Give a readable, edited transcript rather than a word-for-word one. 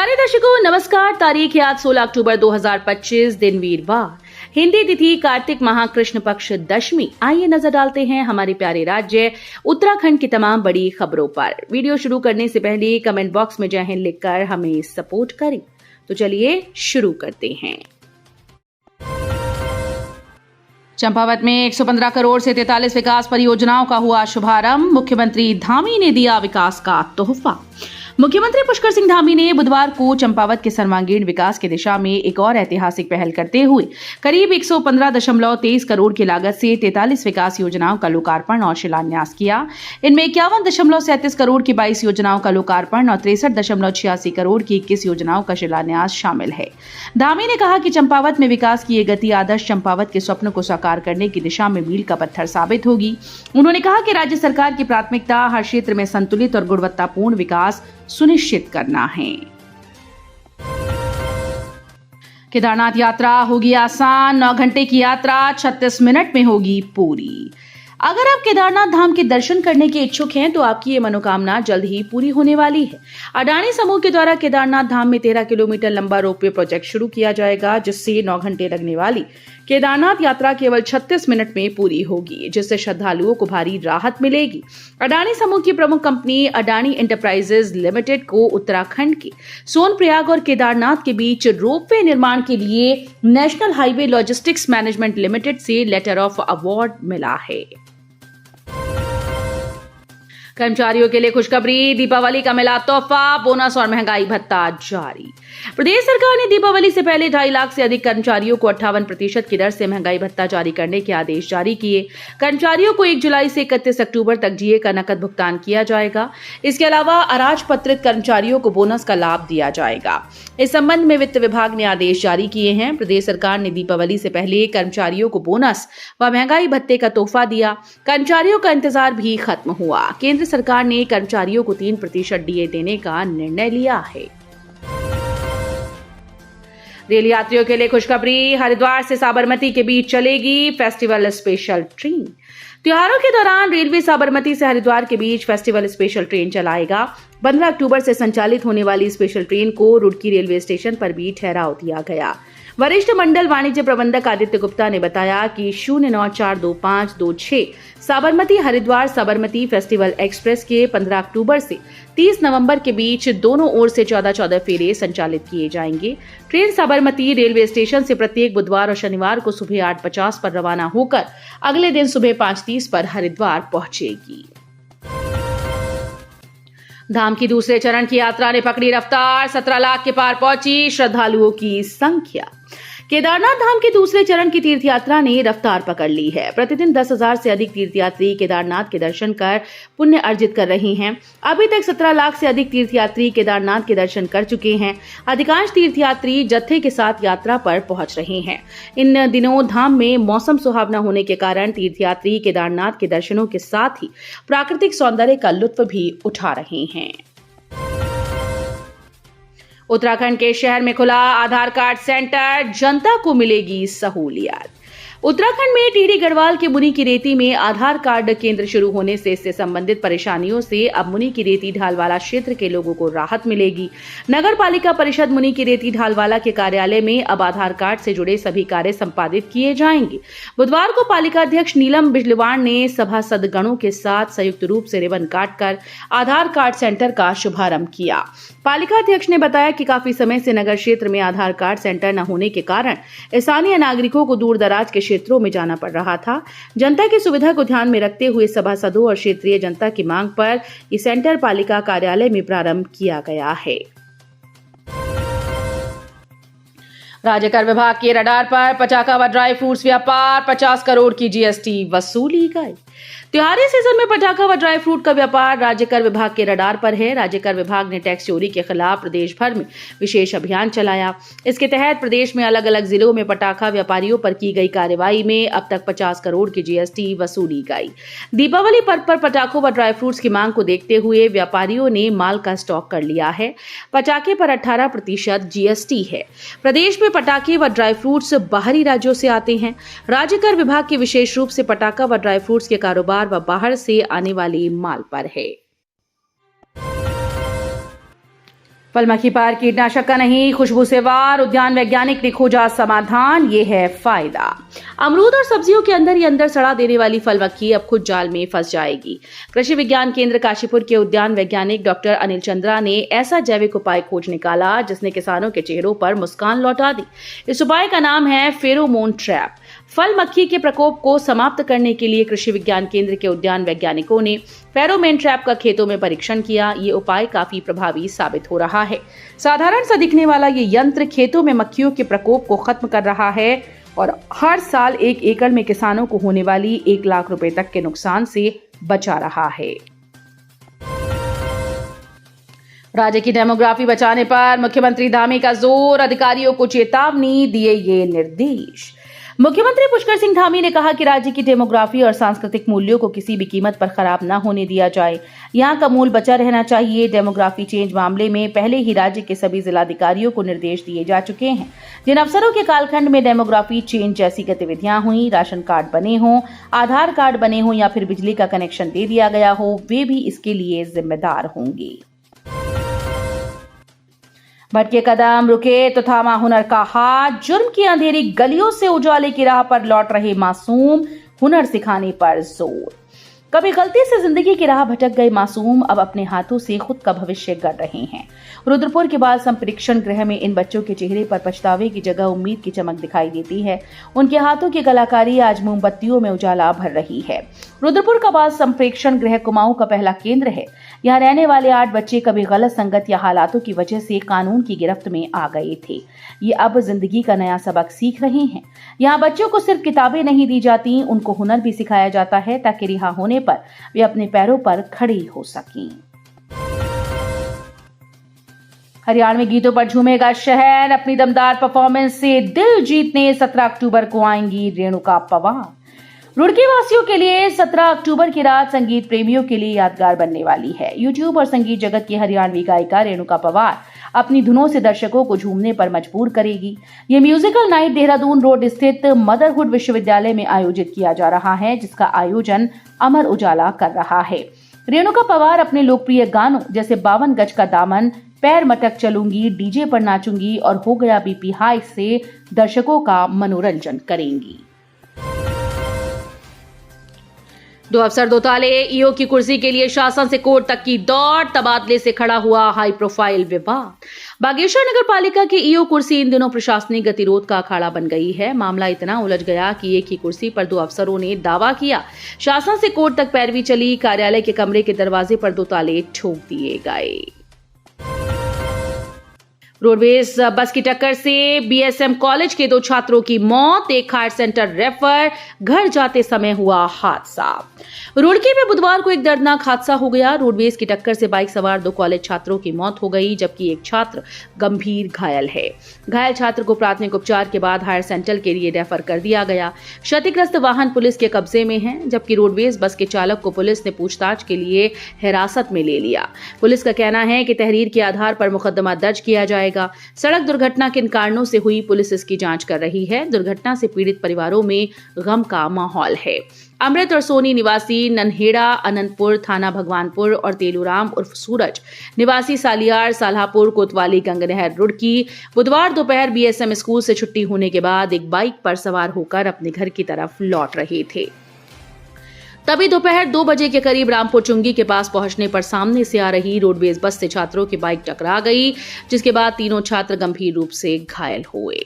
प्यारे दर्शकों नमस्कार। तारीख है आज 16 अक्टूबर 2025, दिन वीरवार, हिंदी तिथि कार्तिक माह कृष्ण पक्ष दशमी। आइए नजर डालते हैं हमारे प्यारे राज्य उत्तराखंड की तमाम बड़ी खबरों पर। वीडियो शुरू करने से पहले कमेंट बॉक्स में जय हिंद लिखकर हमें सपोर्ट करें। तो चलिए शुरू करते हैं। चंपावत में 115 करोड़ से 43 विकास परियोजनाओं का हुआ शुभारंभ। मुख्यमंत्री धामी ने दिया विकास का तोहफा। मुख्यमंत्री पुष्कर सिंह धामी ने बुधवार को चंपावत के सर्वांगीण विकास की दिशा में एक और ऐतिहासिक पहल करते हुए करीब 115.23 करोड़ की लागत से 43 विकास योजनाओं का लोकार्पण और शिलान्यास किया। इनमें 51.37 करोड़ की 22 योजनाओं का लोकार्पण और 63.86 करोड़ की 21 योजनाओं का शिलान्यास शामिल है। धामी ने कहा कि चंपावत में विकास की ये गति आदर्श चंपावत के स्वप्न को साकार करने की दिशा में मील का पत्थर साबित होगी। उन्होंने कहा कि राज्य सरकार की प्राथमिकता हर क्षेत्र में संतुलित और गुणवत्तापूर्ण विकास सुनिश्चित करना है। केदारनाथ यात्रा होगी आसान। 9 घंटे की यात्रा 36 मिनट में होगी पूरी। अगर आप केदारनाथ धाम के दर्शन करने के इच्छुक हैं तो आपकी ये मनोकामना जल्द ही पूरी होने वाली है। अडानी समूह के द्वारा केदारनाथ धाम में 13 किलोमीटर लंबा रोपवे प्रोजेक्ट शुरू किया जाएगा, जिससे 9 घंटे लगने वाली केदारनाथ यात्रा केवल 36 मिनट में पूरी होगी, जिससे श्रद्धालुओं को भारी राहत मिलेगी। अडानी समूह की प्रमुख कंपनी अडानी एंटरप्राइजेज लिमिटेड को उत्तराखंड के सोनप्रयाग और केदारनाथ के बीच रोपवे निर्माण के लिए national highway logistics management limited से लेटर ऑफ अवार्ड मिला है। कर्मचारियों के लिए खुशखबरी। दीपावली का मिला तोहफा, बोनस और महंगाई भत्ता जारी। प्रदेश सरकार ने दीपावली से पहले 2.5 लाख से अधिक कर्मचारियों को 58% की दर से महंगाई भत्ता जारी करने के आदेश जारी किए। कर्मचारियों को 1 जुलाई से 31 अक्टूबर तक जीए का नकद भुगतान किया जाएगा। इसके अलावा अराजपत्रित कर्मचारियों को बोनस का लाभ दिया जाएगा। इस संबंध में वित्त विभाग ने आदेश जारी किए हैं। प्रदेश सरकार ने दीपावली से पहले कर्मचारियों को बोनस व महंगाई भत्ते का तोहफा दिया। कर्मचारियों का इंतजार भी खत्म हुआ। केंद्र सरकार ने कर्मचारियों को 3% डीए देने का निर्णय लिया है। रेल यात्रियों के लिए खुशखबरी। हरिद्वार से साबरमती के बीच चलेगी फेस्टिवल स्पेशल ट्रेन। त्योहारों के दौरान रेलवे साबरमती से हरिद्वार के बीच फेस्टिवल स्पेशल ट्रेन चलाएगा। 15 अक्टूबर से संचालित होने वाली स्पेशल ट्रेन को रुड़की रेलवे स्टेशन पर भी ठहराव दिया गया। वरिष्ठ मंडल वाणिज्य प्रबंधक आदित्य गुप्ता ने बताया कि 09425226 साबरमती हरिद्वार साबरमती फेस्टिवल एक्सप्रेस के 15 अक्टूबर से 30 नवंबर के बीच दोनों ओर से 14-14 फेरे संचालित किए जाएंगे। ट्रेन साबरमती रेलवे स्टेशन से प्रत्येक बुधवार और शनिवार को सुबह 8:50 पर रवाना होकर अगले दिन सुबह 5:30 पर हरिद्वार पहुंचेगी। धाम की दूसरे चरण की यात्रा ने पकड़ी रफ्तार। 17 लाख के पार पहुंची श्रद्धालुओं की संख्या। केदारनाथ धाम के दूसरे चरण की तीर्थ यात्रा ने रफ्तार पकड़ ली है। प्रतिदिन 10,000 से अधिक तीर्थयात्री केदारनाथ के दर्शन कर पुण्य अर्जित कर रहे हैं। अभी तक 17 लाख से अधिक तीर्थयात्री केदारनाथ के दर्शन कर चुके हैं। अधिकांश तीर्थयात्री जत्थे के साथ यात्रा पर पहुंच रहे हैं। इन दिनों धाम में मौसम सुहावना होने के कारण तीर्थयात्री केदारनाथ के दर्शनों के साथ ही प्राकृतिक सौंदर्य का लुत्फ भी उठा रहे हैं। उत्तराखंड के शहर में खुला आधार कार्ड सेंटर, जनता को मिलेगी सहूलियत। उत्तराखंड में टिहरी गढ़वाल के मुनि की रेती में आधार कार्ड केंद्र शुरू होने से इससे संबंधित परेशानियों से अब मुनि की रेती ढालवाला क्षेत्र के लोगों को राहत मिलेगी। नगर पालिका परिषद मुनि की रेती ढालवाला के कार्यालय में अब आधार कार्ड से जुड़े सभी कार्य संपादित किए जाएंगे। बुधवार को पालिका अध्यक्ष नीलम बिजलीवाड़ ने सभासदगणों के साथ संयुक्त रूप से रिबन काटकर आधार कार्ड सेंटर का शुभारंभ किया। पालिका अध्यक्ष ने बताया कि काफी समय से नगर क्षेत्र में आधार कार्ड सेंटर न होने के कारण स्थानीय नागरिकों को दूर दराज के क्षेत्रों में जाना पड़ रहा था। जनता की सुविधा को ध्यान में रखते हुए सभासदों और क्षेत्रीय जनता की मांग पर ये सेंटर पालिका कार्यालय में प्रारंभ किया गया है। राज्य कर विभाग के रडार पर पटाखा व ड्राई फ्रूट्स व्यापार। 50 करोड़ की जीएसटी वसूली गई। त्योहारी सीजन में पटाखा व ड्राई फ्रूट का व्यापार राज्य कर विभाग के रडार पर है। राज्य कर विभाग ने टैक्स चोरी के खिलाफ प्रदेश भर में विशेष अभियान चलाया। इसके तहत प्रदेश में अलग अलग जिलों में पटाखा व्यापारियों पर की गई कार्रवाई में अब तक 50 करोड़ की जीएसटी वसूली गई। दीपावली पर्व पर पटाखों व ड्राई फ्रूट्स की मांग को देखते हुए व्यापारियों ने माल का स्टॉक कर लिया है। पटाखे पर 18% जीएसटी है। प्रदेश में पटाखे व ड्राई फ्रूट्स बाहरी राज्यों से आते हैं। राज्य कर विभाग की विशेष रूप से पटाखा व ड्राई फ्रूट्स के कारोबार व बाहर से आने वाले माल पर है। फल मक्खी पर कीटनाशक का नहीं, खुशबू से वार, उद्यान वैज्ञानिक ने खोजा समाधान, ये है फायदा। अमरूद और सब्जियों के अंदर ही अंदर सड़ा देने वाली फल मक्खी अब खुद जाल में फंस जाएगी। कृषि विज्ञान केंद्र काशीपुर के उद्यान वैज्ञानिक डॉक्टर अनिल चंद्रा ने ऐसा जैविक उपाय खोज निकाला जिसने किसानों के चेहरों पर मुस्कान लौटा दी। इस उपाय का नाम है फेरोमोन ट्रैप। फल मक्खी के प्रकोप को समाप्त करने के लिए कृषि विज्ञान केंद्र के उद्यान वैज्ञानिकों ने फेरोमोन ट्रैप का खेतों में परीक्षण किया। ये उपाय काफी प्रभावी साबित हो रहा है। साधारण सा दिखने वाला ये यंत्र खेतों में मक्खियों के प्रकोप को खत्म कर रहा है और हर साल 1 एकड़ में किसानों को होने वाली 1 लाख रुपए तक के नुकसान से बचा रहा है। राज्य की डेमोग्राफी बचाने पर मुख्यमंत्री धामी का जोर, अधिकारियों को चेतावनी, दिए ये निर्देश। मुख्यमंत्री पुष्कर सिंह धामी ने कहा कि राज्य की डेमोग्राफी और सांस्कृतिक मूल्यों को किसी भी कीमत पर खराब न होने दिया जाए। यहां का मूल बचा रहना चाहिए। डेमोग्राफी चेंज मामले में पहले ही राज्य के सभी जिलाधिकारियों को निर्देश दिए जा चुके हैं। जिन अफसरों के कालखंड में डेमोग्राफी चेंज जैसी गतिविधियां हुई, राशन कार्ड बने हों, आधार कार्ड बने हों या फिर बिजली का कनेक्शन दे दिया गया हो, वे भी इसके लिए जिम्मेदार होंगे। भटके कदम, रुके तो थामा हुनर का हाथ, जुर्म की अंधेरी गलियों से उजाले की राह पर लौट रहे मासूम, हुनर सिखाने पर जोर। कभी गलती से जिंदगी की राह भटक गए मासूम अब अपने हाथों से खुद का भविष्य गढ़ रहे हैं। रुद्रपुर के बाल संप्रेक्षण गृह में इन बच्चों के चेहरे पर पछतावे की जगह उम्मीद की चमक दिखाई देती है। उनके हाथों की कलाकारी आज मोमबत्तियों में उजाला भर रही है। रुद्रपुर का बाल संप्रेक्षण गृह कुमाऊं का पहला केंद्र है। यहाँ रहने वाले 8 बच्चे कभी गलत संगत या हालातों की वजह से कानून की गिरफ्त में आ गए थे। ये अब जिंदगी का नया सबक सीख रहे हैं। यहाँ बच्चों को सिर्फ किताबें नहीं दी जाती, उनको हुनर भी सिखाया जाता है ताकि रिहा होने पर वे अपने पैरों पर खड़ी हो सकें। हरियाणा में गीतों पर झूमेगा शहर, अपनी दमदार परफॉर्मेंस से दिल जीतने 17 अक्टूबर को आएंगी रेणुका पवार। रुड़की वासियों के लिए 17 अक्टूबर की रात संगीत प्रेमियों के लिए यादगार बनने वाली है। यूट्यूब और संगीत जगत की हरियाणवी गायिका रेणुका पवार अपनी धुनों से दर्शकों को झूमने पर मजबूर करेगी। ये म्यूजिकल नाइट देहरादून रोड स्थित मदरहुड विश्वविद्यालय में आयोजित किया जा रहा है, जिसका आयोजन अमर उजाला कर रहा है। रेणुका पवार अपने लोकप्रिय गानों जैसे 52 गज का दामन, पैर मटक चलूंगी, डीजे पर नाचूंगी और हो गया बीपी हाई से दर्शकों का मनोरंजन करेंगी। 2 अफसर 2 ताले, ईओ की कुर्सी के लिए शासन से कोर्ट तक की दौड़, तबादले से खड़ा हुआ हाई प्रोफाइल विवाद। बागेश्वर नगर पालिका की ईओ कुर्सी इन दिनों प्रशासनिक गतिरोध का अखाड़ा बन गई है। मामला इतना उलझ गया कि एक ही कुर्सी पर 2 अफसरों ने दावा किया। शासन से कोर्ट तक पैरवी चली। कार्यालय के कमरे के दरवाजे पर 2 ताले ठोक दिए गए। रोडवेज बस की टक्कर से बीएसएम कॉलेज के 2 छात्रों की मौत, एक हायर सेंटर रेफर, घर जाते समय हुआ हादसा। रुड़की में बुधवार को एक दर्दनाक हादसा हो गया। रोडवेज की टक्कर से बाइक सवार 2 कॉलेज छात्रों की मौत हो गई, जबकि एक छात्र गंभीर घायल है। घायल छात्र को प्राथमिक उपचार के बाद हायर सेंटर के लिए रेफर कर दिया गया। क्षतिग्रस्त वाहन पुलिस के कब्जे में है, जबकि रोडवेज बस के चालक को पुलिस ने पूछताछ के लिए हिरासत में ले लिया। पुलिस का कहना है कि तहरीर के आधार पर मुकदमा दर्ज किया जाएगा। सड़क दुर्घटना किन कारणों से हुई, पुलिस इसकी जांच कर रही है। दुर्घटना से पीड़ित परिवारों में गम का माहौल है। अमृत और सोनी निवासी नन्हेड़ा, अनंतपुर थाना भगवानपुर और तेलूराम उर्फ सूरज निवासी सालियार, साल्हापुर, कोतवाली, गंगनहर, रुड़की बुधवार दोपहर बीएसएम स्कूल से छुट्टी होने के बाद एक बाइक पर सवार होकर अपने घर की तरफ लौट रहे थे। तभी दोपहर 2 बजे के करीब रामपुर चुंगी के पास पहुंचने पर सामने से आ रही रोडवेज बस से छात्रों की बाइक टकरा गई, जिसके बाद तीनों छात्र गंभीर रूप से घायल हुए।